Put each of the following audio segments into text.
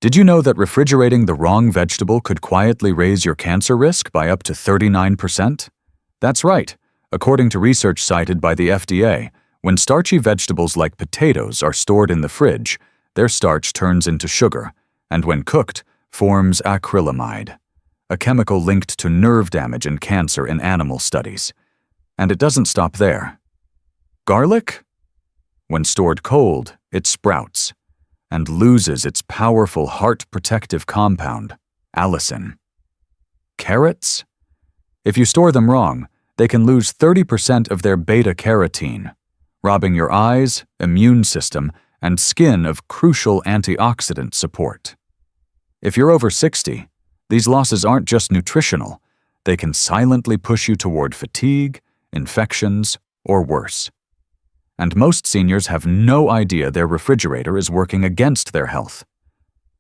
Did you know that refrigerating the wrong vegetable could quietly raise your cancer risk by up to 39%? That's right. According to research cited by the FDA, when starchy vegetables like potatoes are stored in the fridge, their starch turns into sugar, and when cooked, forms acrylamide, a chemical linked to nerve damage and cancer in animal studies. And it doesn't stop there. Garlic? When stored cold, it sprouts and loses its powerful heart-protective compound, allicin. Carrots? If you store them wrong, they can lose 30% of their beta-carotene, robbing your eyes, immune system, and skin of crucial antioxidant support. If you're over 60, these losses aren't just nutritional, they can silently push you toward fatigue, infections, or worse. And most seniors have no idea their refrigerator is working against their health.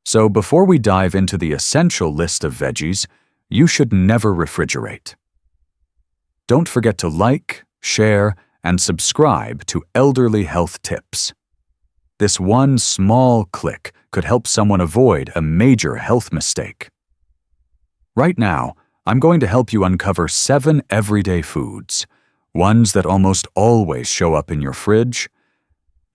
So before we dive into the essential list of veggies, you should never refrigerate. Don't forget to like, share, and subscribe to Elderly Health Tips. This one small click could help someone avoid a major health mistake. Right now, I'm going to help you uncover 7 everyday foods, ones that almost always show up in your fridge,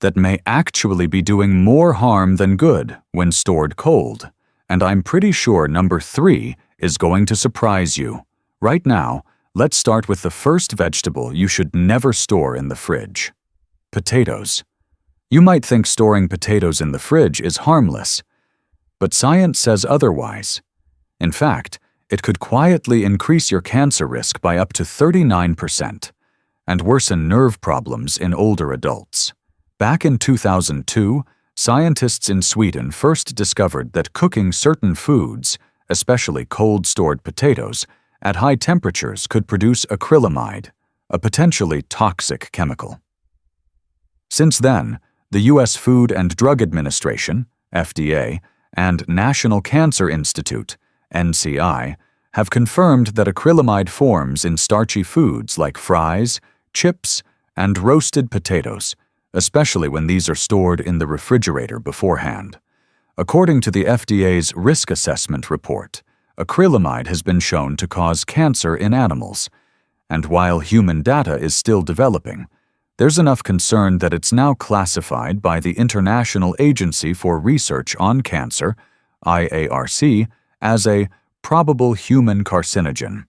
that may actually be doing more harm than good when stored cold. And I'm pretty sure number 3 is going to surprise you. Right now, let's start with the first vegetable you should never store in the fridge: potatoes. You might think storing potatoes in the fridge is harmless, but science says otherwise. In fact, it could quietly increase your cancer risk by up to 39% and worsen nerve problems in older adults. Back in 2002, scientists in Sweden first discovered that cooking certain foods, especially cold-stored potatoes, at high temperatures could produce acrylamide, a potentially toxic chemical. Since then, the U.S. Food and Drug Administration, FDA, and National Cancer Institute, NCI, have confirmed that acrylamide forms in starchy foods like fries, chips, and roasted potatoes, especially when these are stored in the refrigerator beforehand. According to the FDA's risk assessment report, acrylamide has been shown to cause cancer in animals, and while human data is still developing, there's enough concern that it's now classified by the International Agency for Research on Cancer, IARC, as a probable human carcinogen.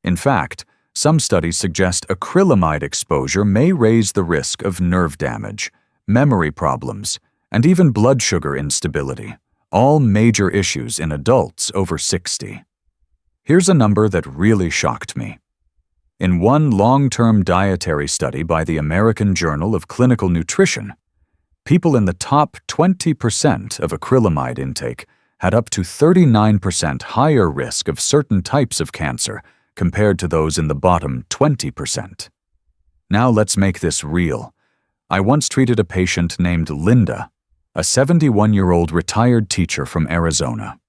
In fact, some studies suggest acrylamide exposure may raise the risk of nerve damage, memory problems, and even blood sugar instability, all major issues in adults over 60. Here's a number that really shocked me. In one long-term dietary study by the American Journal of Clinical Nutrition, people in the top 20% of acrylamide intake had up to 39% higher risk of certain types of cancer compared to those in the bottom 20%. Now let's make this real. I once treated a patient named Linda, a 71-year-old retired teacher from Arizona.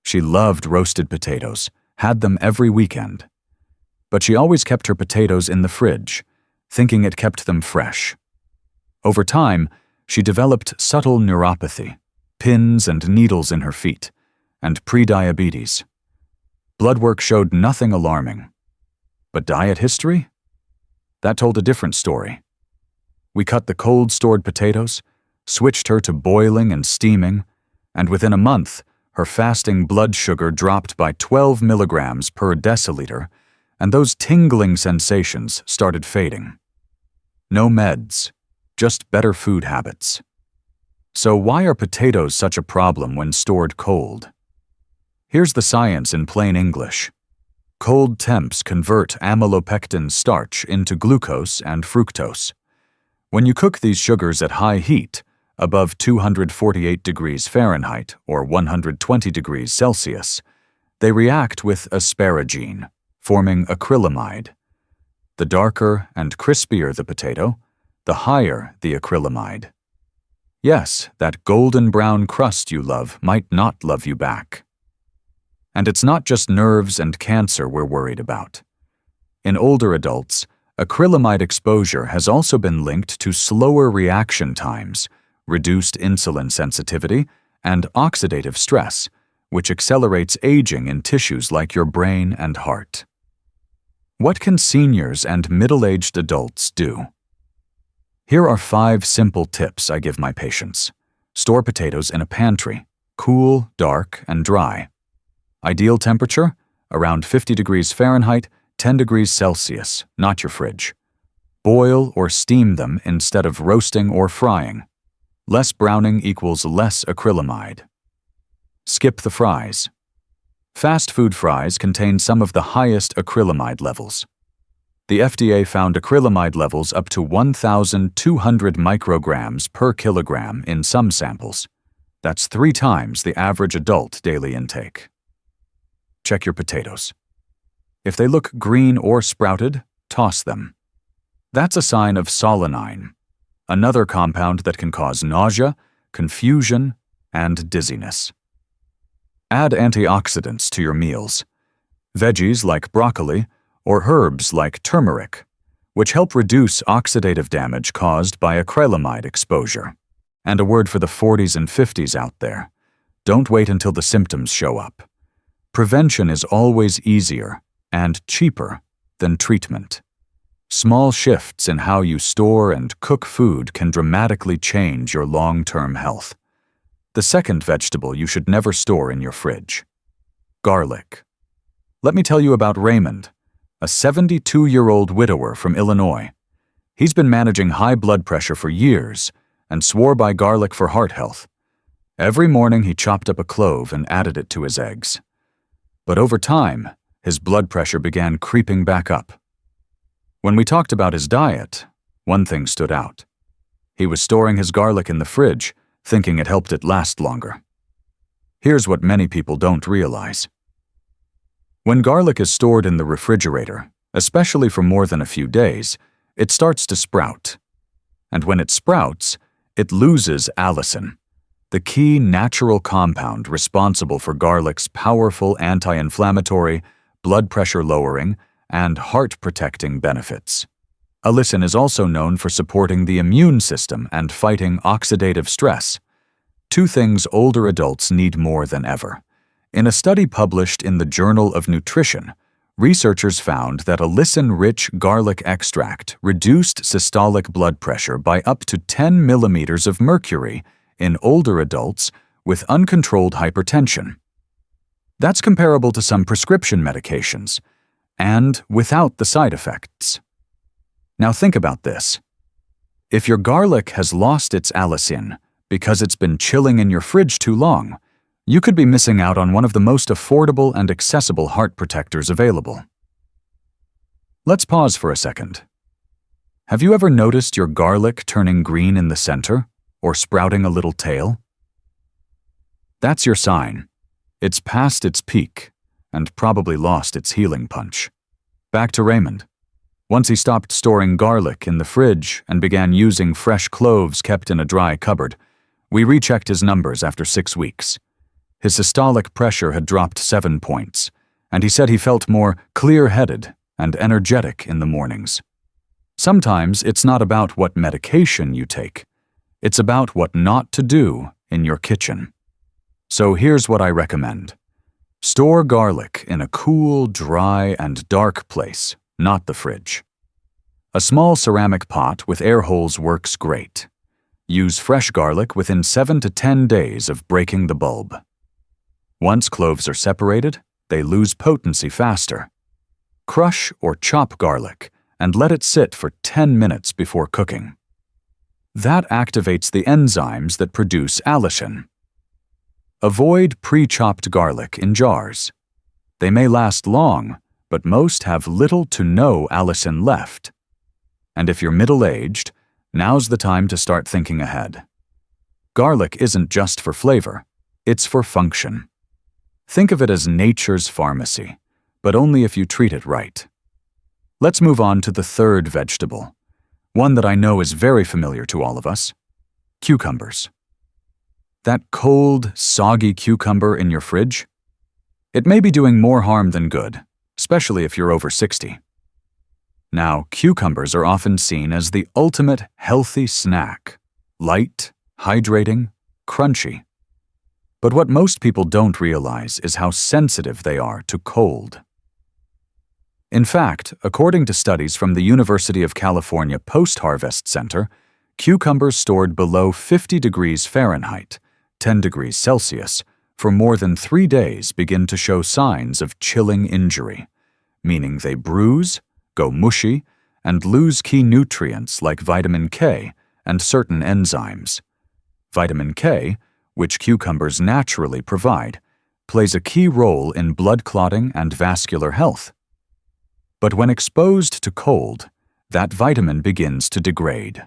She loved roasted potatoes, had them every weekend. But she always kept her potatoes in the fridge, thinking it kept them fresh. Over time, she developed subtle neuropathy, pins and needles in her feet, and prediabetes. Blood work showed nothing alarming. But diet history? That told a different story. We cut the cold-stored potatoes, switched her to boiling and steaming, and within a month, her fasting blood sugar dropped by 12 milligrams per deciliter, and those tingling sensations started fading. No meds, just better food habits. So why are potatoes such a problem when stored cold? Here's the science in plain English. Cold temps convert amylopectin starch into glucose and fructose. When you cook these sugars at high heat, above 248 degrees Fahrenheit or 120 degrees Celsius, they react with asparagine, forming acrylamide. The darker and crispier the potato, the higher the acrylamide. Yes, that golden brown crust you love might not love you back. And it's not just nerves and cancer we're worried about. In older adults, acrylamide exposure has also been linked to slower reaction times, reduced insulin sensitivity, and oxidative stress, which accelerates aging in tissues like your brain and heart. What can seniors and middle-aged adults do? Here are 5 simple tips I give my patients. Store potatoes in a pantry, cool, dark, and dry. Ideal temperature, around 50 degrees Fahrenheit, 10 degrees Celsius, not your fridge. Boil or steam them instead of roasting or frying. Less browning equals less acrylamide. Skip the fries. Fast food fries contain some of the highest acrylamide levels. The FDA found acrylamide levels up to 1,200 micrograms per kilogram in some samples. That's 3 times the average adult daily intake. Check your potatoes. If they look green or sprouted, toss them. That's a sign of solanine, another compound that can cause nausea, confusion, and dizziness. Add antioxidants to your meals. Veggies like broccoli or herbs like turmeric, which help reduce oxidative damage caused by acrylamide exposure. And a word for the 40s and 50s out there. Don't wait until the symptoms show up. Prevention is always easier and cheaper than treatment. Small shifts in how you store and cook food can dramatically change your long-term health. The second vegetable you should never store in your fridge: garlic. Let me tell you about Raymond, a 72-year-old widower from Illinois. He's been managing high blood pressure for years and swore by garlic for heart health. Every morning he chopped up a clove and added it to his eggs. But over time, his blood pressure began creeping back up. When we talked about his diet, one thing stood out. He was storing his garlic in the fridge, thinking it helped it last longer. Here's what many people don't realize. When garlic is stored in the refrigerator, especially for more than a few days, it starts to sprout. And when it sprouts, it loses allicin, the key natural compound responsible for garlic's powerful anti-inflammatory, blood pressure lowering, and heart-protecting benefits. Allicin is also known for supporting the immune system and fighting oxidative stress, 2 things older adults need more than ever. In a study published in the Journal of Nutrition, researchers found that allicin-rich garlic extract reduced systolic blood pressure by up to 10 millimeters of mercury in older adults with uncontrolled hypertension. That's comparable to some prescription medications, and without the side effects. Now think about this. If your garlic has lost its allicin because it's been chilling in your fridge too long, you could be missing out on one of the most affordable and accessible heart protectors available. Let's pause for a second. Have you ever noticed your garlic turning green in the center or sprouting a little tail? That's your sign. It's past its peak and probably lost its healing punch. Back to Raymond. Once he stopped storing garlic in the fridge and began using fresh cloves kept in a dry cupboard, we rechecked his numbers after 6 weeks. His systolic pressure had dropped 7 points, and he said he felt more clear-headed and energetic in the mornings. Sometimes it's not about what medication you take. It's about what not to do in your kitchen. So here's what I recommend. Store garlic in a cool, dry, and dark place, not the fridge. A small ceramic pot with air holes works great. Use fresh garlic within 7 to 10 days of breaking the bulb. Once cloves are separated, they lose potency faster. Crush or chop garlic and let it sit for 10 minutes before cooking. That activates the enzymes that produce allicin. Avoid pre-chopped garlic in jars. They may last long, but most have little to no allicin left. And if you're middle-aged, now's the time to start thinking ahead. Garlic isn't just for flavor, it's for function. Think of it as nature's pharmacy, but only if you treat it right. Let's move on to the third vegetable, one that I know is very familiar to all of us: cucumbers. That cold, soggy cucumber in your fridge? It may be doing more harm than good, especially if you're over 60. Now, cucumbers are often seen as the ultimate healthy snack: light, hydrating, crunchy. But what most people don't realize is how sensitive they are to cold. In fact, according to studies from the University of California Post-Harvest Center, cucumbers stored below 50 degrees Fahrenheit, 10 degrees Celsius, for more than 3 days begin to show signs of chilling injury, meaning they bruise, go mushy, and lose key nutrients like vitamin K and certain enzymes. Vitamin K, which cucumbers naturally provide, plays a key role in blood clotting and vascular health. But when exposed to cold, that vitamin begins to degrade.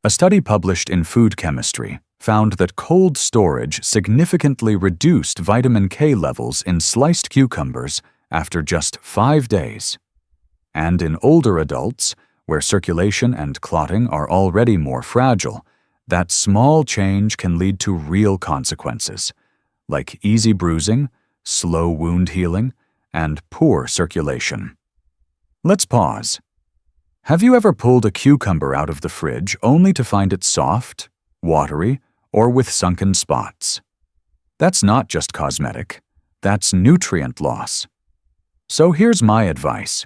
A study published in Food Chemistry found that cold storage significantly reduced vitamin K levels in sliced cucumbers after just 5 days. And in older adults, where circulation and clotting are already more fragile, that small change can lead to real consequences, like easy bruising, slow wound healing, and poor circulation. Let's pause. Have you ever pulled a cucumber out of the fridge only to find it soft, watery, or with sunken spots? That's not just cosmetic, that's nutrient loss. So here's my advice.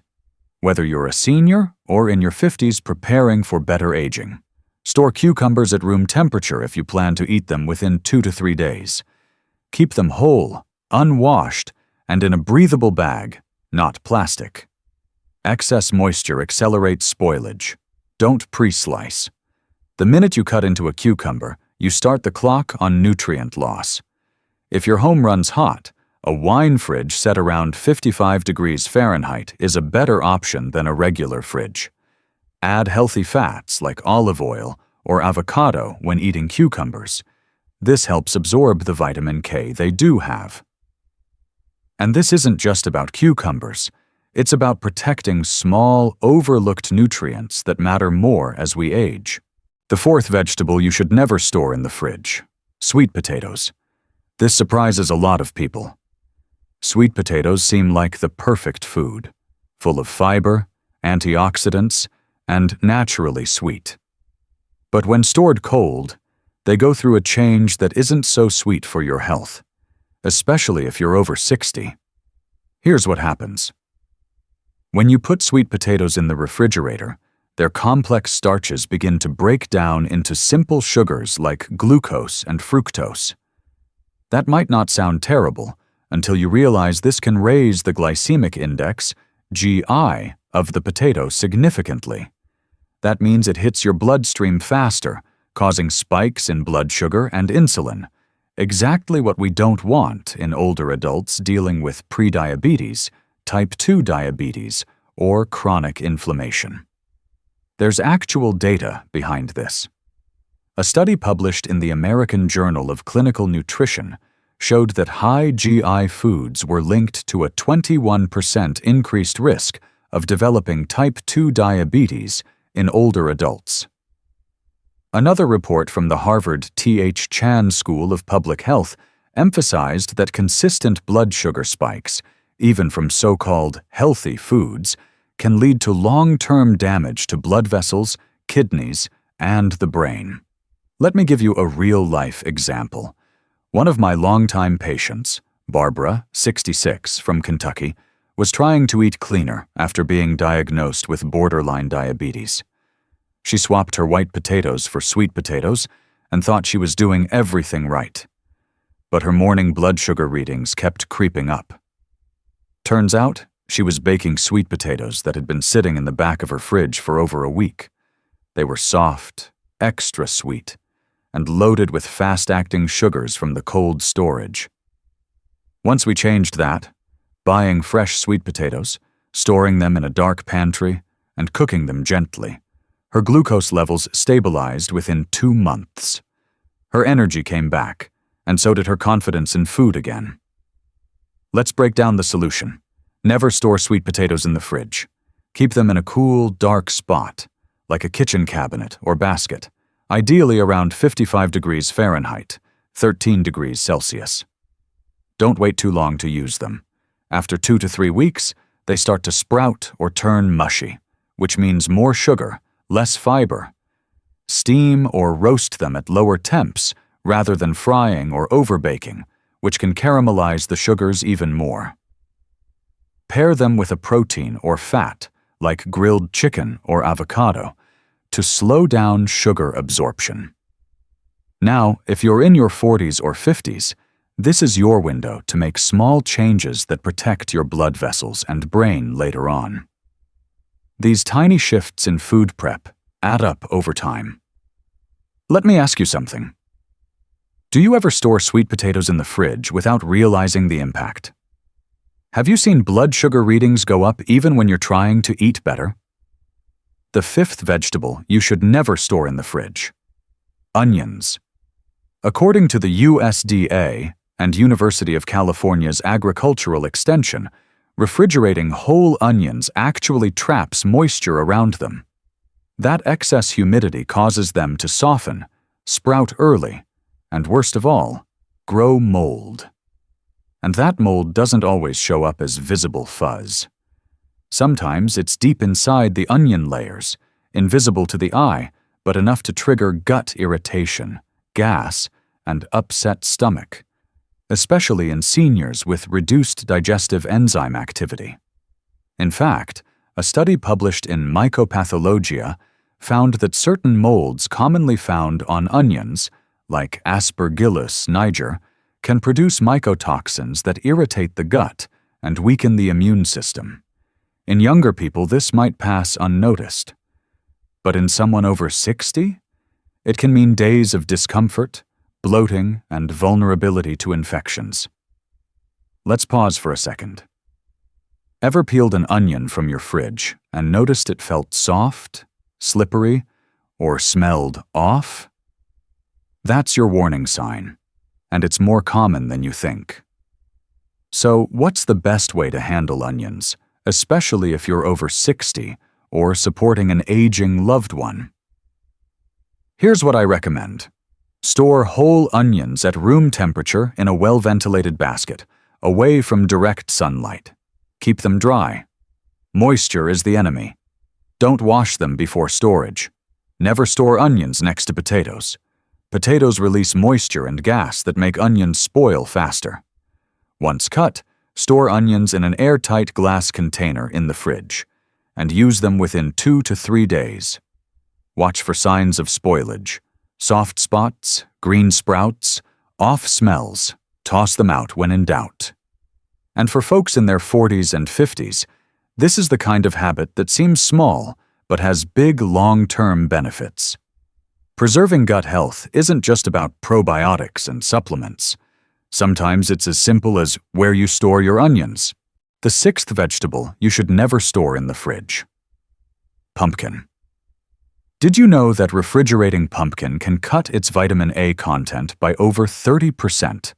Whether you're a senior or in your 50s preparing for better aging, store cucumbers at room temperature if you plan to eat them within 2 to 3 days. Keep them whole, unwashed, and in a breathable bag, not plastic. Excess moisture accelerates spoilage. Don't pre-slice. The minute you cut into a cucumber, you start the clock on nutrient loss. If your home runs hot, a wine fridge set around 55 degrees Fahrenheit is a better option than a regular fridge. Add healthy fats like olive oil or avocado when eating cucumbers. This helps absorb the vitamin K they do have. And this isn't just about cucumbers. It's about protecting small, overlooked nutrients that matter more as we age. The fourth vegetable you should never store in the fridge: sweet potatoes. This surprises a lot of people. Sweet potatoes seem like the perfect food, full of fiber, antioxidants, and naturally sweet. But when stored cold, they go through a change that isn't so sweet for your health, especially if you're over 60. Here's what happens. When you put sweet potatoes in the refrigerator, their complex starches begin to break down into simple sugars like glucose and fructose. That might not sound terrible until you realize this can raise the glycemic index, GI, of the potato significantly. That means it hits your bloodstream faster, causing spikes in blood sugar and insulin, exactly what we don't want in older adults dealing with prediabetes, type 2 diabetes, or chronic inflammation. There's actual data behind this. A study published in the American Journal of Clinical Nutrition showed that high GI foods were linked to a 21% increased risk of developing type 2 diabetes in older adults. Another report from the Harvard T.H. Chan School of Public Health emphasized that consistent blood sugar spikes, even from so-called healthy foods, can lead to long-term damage to blood vessels, kidneys, and the brain. Let me give you a real-life example. One of my longtime patients, Barbara, 66, from Kentucky, was trying to eat cleaner after being diagnosed with borderline diabetes. She swapped her white potatoes for sweet potatoes and thought she was doing everything right. But her morning blood sugar readings kept creeping up. Turns out, she was baking sweet potatoes that had been sitting in the back of her fridge for over a week. They were soft, extra sweet, and loaded with fast-acting sugars from the cold storage. Once we changed that, buying fresh sweet potatoes, storing them in a dark pantry, and cooking them gently, her glucose levels stabilized within 2 months. Her energy came back, and so did her confidence in food again. Let's break down the solution. Never store sweet potatoes in the fridge. Keep them in a cool, dark spot, like a kitchen cabinet or basket, ideally around 55 degrees Fahrenheit, 13 degrees Celsius. Don't wait too long to use them. After 2 to 3 weeks, they start to sprout or turn mushy, which means more sugar, less fiber. Steam or roast them at lower temps, rather than frying or overbaking, which can caramelize the sugars even more. Pair them with a protein or fat, like grilled chicken or avocado, to slow down sugar absorption. Now, if you're in your 40s or 50s, this is your window to make small changes that protect your blood vessels and brain later on. These tiny shifts in food prep add up over time. Let me ask you something. Do you ever store sweet potatoes in the fridge without realizing the impact? Have you seen blood sugar readings go up even when you're trying to eat better? The fifth vegetable you should never store in the fridge: onions. According to the USDA and University of California's Agricultural Extension, refrigerating whole onions actually traps moisture around them. That excess humidity causes them to soften, sprout early, and worst of all, grow mold. And that mold doesn't always show up as visible fuzz. Sometimes it's deep inside the onion layers, invisible to the eye, but enough to trigger gut irritation, gas, and upset stomach, especially in seniors with reduced digestive enzyme activity. In fact, a study published in Mycopathologia found that certain molds commonly found on onions, like Aspergillus niger, can produce mycotoxins that irritate the gut and weaken the immune system. In younger people, this might pass unnoticed. But in someone over 60, it can mean days of discomfort, bloating, and vulnerability to infections. Let's pause for a second. Ever peeled an onion from your fridge and noticed it felt soft, slippery, or smelled off? That's your warning sign, and it's more common than you think. So, what's the best way to handle onions, especially if you're over 60 or supporting an aging loved one? Here's what I recommend. Store whole onions at room temperature in a well-ventilated basket, away from direct sunlight. Keep them dry. Moisture is the enemy. Don't wash them before storage. Never store onions next to potatoes. Potatoes release moisture and gas that make onions spoil faster. Once cut, store onions in an airtight glass container in the fridge, and use them within 2 to 3 days. Watch for signs of spoilage. Soft spots, green sprouts, off smells. Toss them out when in doubt. And for folks in their 40s and 50s, this is the kind of habit that seems small but has big long-term benefits. Preserving gut health isn't just about probiotics and supplements. Sometimes it's as simple as where you store your onions. The sixth vegetable you should never store in the fridge: pumpkin. Did you know that refrigerating pumpkin can cut its vitamin A content by over 30%,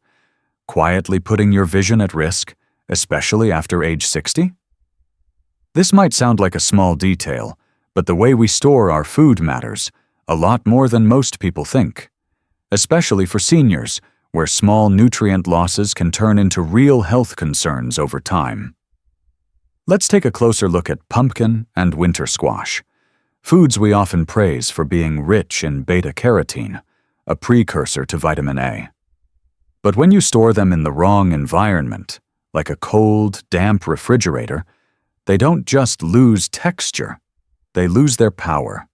quietly putting your vision at risk, especially after age 60? This might sound like a small detail, but the way we store our food matters a lot more than most people think, especially for seniors, where small nutrient losses can turn into real health concerns over time. Let's take a closer look at pumpkin and winter squash, foods we often praise for being rich in beta-carotene, a precursor to vitamin A. But when you store them in the wrong environment, like a cold, damp refrigerator, they don't just lose texture, they lose their power.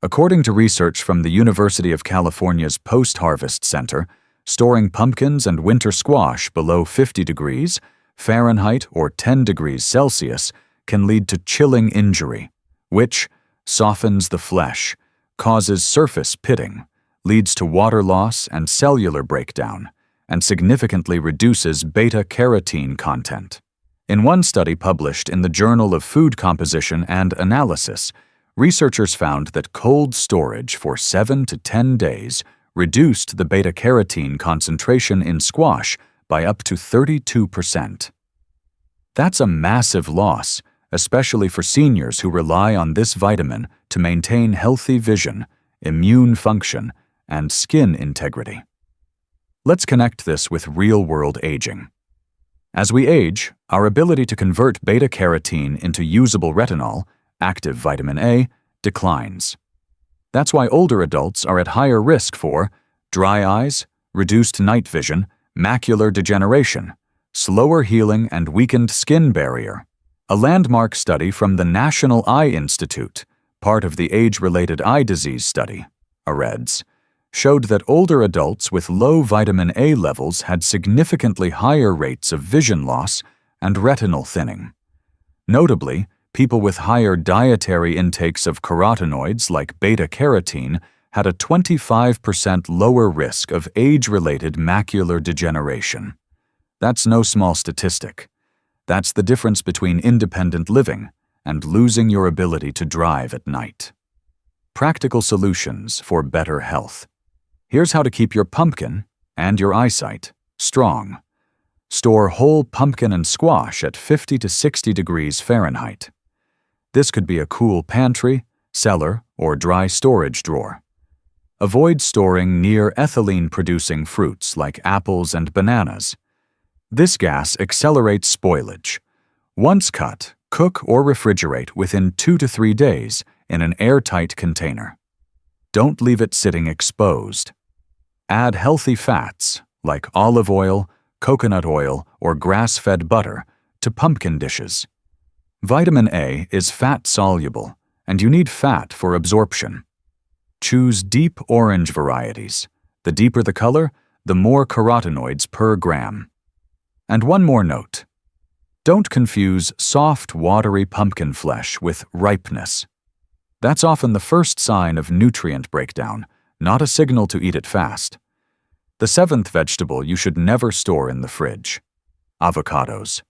According to research from the University of California's Post-Harvest Center, storing pumpkins and winter squash below 50 degrees Fahrenheit or 10 degrees Celsius can lead to chilling injury, which softens the flesh, causes surface pitting, leads to water loss and cellular breakdown, and significantly reduces beta-carotene content. In one study published in the Journal of Food Composition and Analysis, researchers found that cold storage for 7 to 10 days reduced the beta-carotene concentration in squash by up to 32%. That's a massive loss, especially for seniors who rely on this vitamin to maintain healthy vision, immune function, and skin integrity. Let's connect this with real-world aging. As we age, our ability to convert beta-carotene into usable retinol, active vitamin A, declines. That's why older adults are at higher risk for dry eyes, reduced night vision, macular degeneration, slower healing and weakened skin barrier. A landmark study from the National Eye Institute, part of the Age-Related Eye Disease Study, AREDS, showed that older adults with low vitamin A levels had significantly higher rates of vision loss and retinal thinning. Notably, people with higher dietary intakes of carotenoids like beta-carotene had a 25% lower risk of age-related macular degeneration. That's no small statistic. That's the difference between independent living and losing your ability to drive at night. Practical solutions for better health. Here's how to keep your pumpkin and your eyesight strong. Store whole pumpkin and squash at 50 to 60 degrees Fahrenheit. This could be a cool pantry, cellar, or dry storage drawer. Avoid storing near ethylene-producing fruits like apples and bananas. This gas accelerates spoilage. Once cut, cook or refrigerate within 2 to 3 days in an airtight container. Don't leave it sitting exposed. Add healthy fats like olive oil, coconut oil, or grass-fed butter to pumpkin dishes. Vitamin A is fat-soluble, and you need fat for absorption. Choose deep orange varieties. The deeper the color, the more carotenoids per gram. And one more note. Don't confuse soft, watery pumpkin flesh with ripeness. That's often the first sign of nutrient breakdown, not a signal to eat it fast. The 7th vegetable you should never store in the fridge: avocados.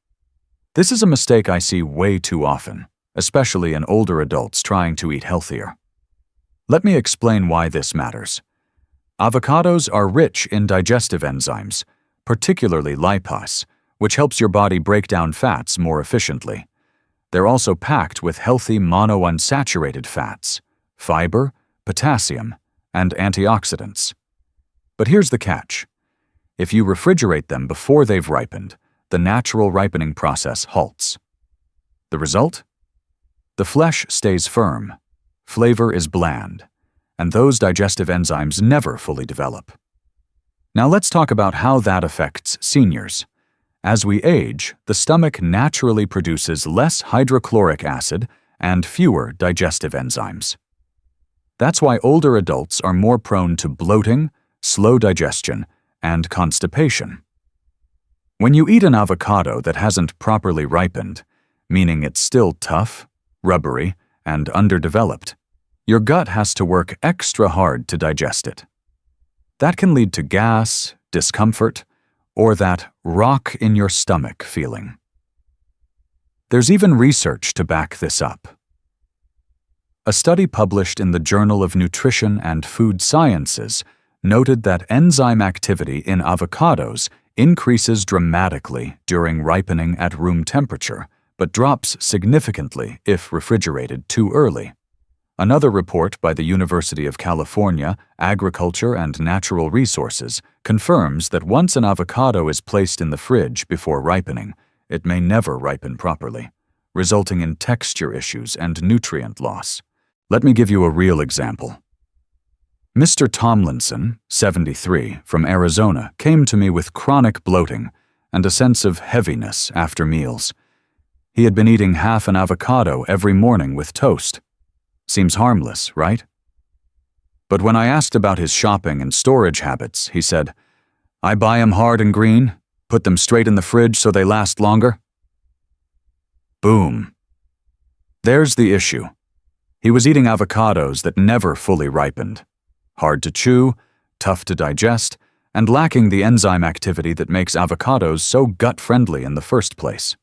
This is a mistake I see way too often, especially in older adults trying to eat healthier. Let me explain why this matters. Avocados are rich in digestive enzymes, particularly lipase, which helps your body break down fats more efficiently. They're also packed with healthy monounsaturated fats, fiber, potassium, and antioxidants. But here's the catch. If you refrigerate them before they've ripened, the natural ripening process halts. The result? The flesh stays firm, flavor is bland, and those digestive enzymes never fully develop. Now let's talk about how that affects seniors. As we age, the stomach naturally produces less hydrochloric acid and fewer digestive enzymes. That's why older adults are more prone to bloating, slow digestion, and constipation. When you eat an avocado that hasn't properly ripened, meaning it's still tough, rubbery, and underdeveloped, your gut has to work extra hard to digest it. That can lead to gas, discomfort, or that rock-in-your-stomach feeling. There's even research to back this up. A study published in the Journal of Nutrition and Food Sciences noted that enzyme activity in avocados increases dramatically during ripening at room temperature, but drops significantly if refrigerated too early. Another report by the University of California, Agriculture and Natural Resources confirms that once an avocado is placed in the fridge before ripening, it may never ripen properly, resulting in texture issues and nutrient loss. Let me give you a real example. Mr. Tomlinson, 73, from Arizona, came to me with chronic bloating and a sense of heaviness after meals. He had been eating half an avocado every morning with toast. Seems harmless, right? But when I asked about his shopping and storage habits, he said, "I buy 'em hard and green, put them straight in the fridge so they last longer." Boom. There's the issue. He was eating avocados that never fully ripened. Hard to chew, tough to digest, and lacking the enzyme activity that makes avocados so gut-friendly in the first place.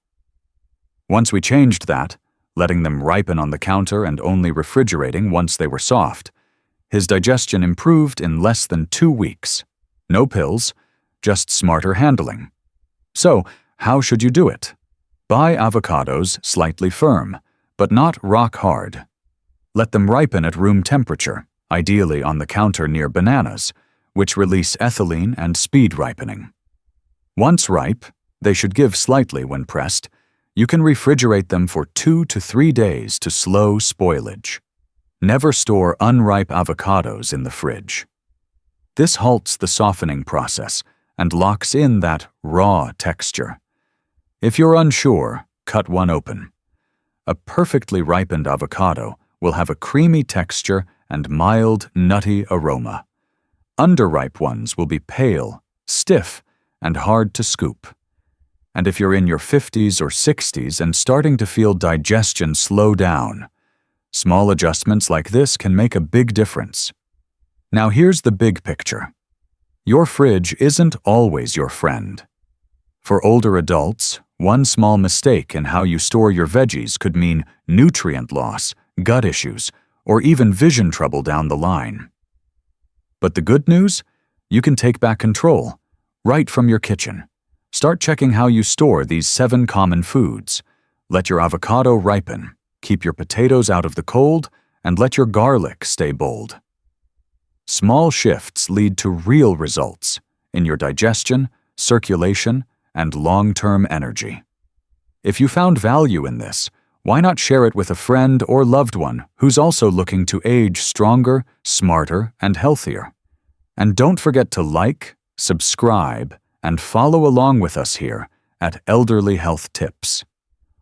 Once we changed that, letting them ripen on the counter and only refrigerating once they were soft, his digestion improved in less than 2 weeks. No pills, just smarter handling. So, how should you do it? Buy avocados slightly firm, but not rock hard. Let them ripen at room temperature, ideally on the counter near bananas, which release ethylene and speed ripening. Once ripe, they should give slightly when pressed. You can refrigerate them for 2 to 3 days to slow spoilage. Never store unripe avocados in the fridge. This halts the softening process and locks in that raw texture. If you're unsure, cut one open. A perfectly ripened avocado will have a creamy texture and mild, nutty aroma. Underripe ones will be pale, stiff, and hard to scoop. And if you're in your 50s or 60s and starting to feel digestion slow down, small adjustments like this can make a big difference. Now here's the big picture. Your fridge isn't always your friend. For older adults, one small mistake in how you store your veggies could mean nutrient loss, gut issues, or even vision trouble down the line. But the good news? You can take back control, right from your kitchen. Start checking how you store these 7 common foods. Let your avocado ripen, keep your potatoes out of the cold, and let your garlic stay bold. Small shifts lead to real results in your digestion, circulation, and long-term energy. If you found value in this, why not share it with a friend or loved one who's also looking to age stronger, smarter, and healthier? And don't forget to like, subscribe, and follow along with us here at Elderly Health Tips,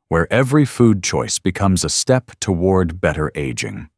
where every food choice becomes a step toward better aging.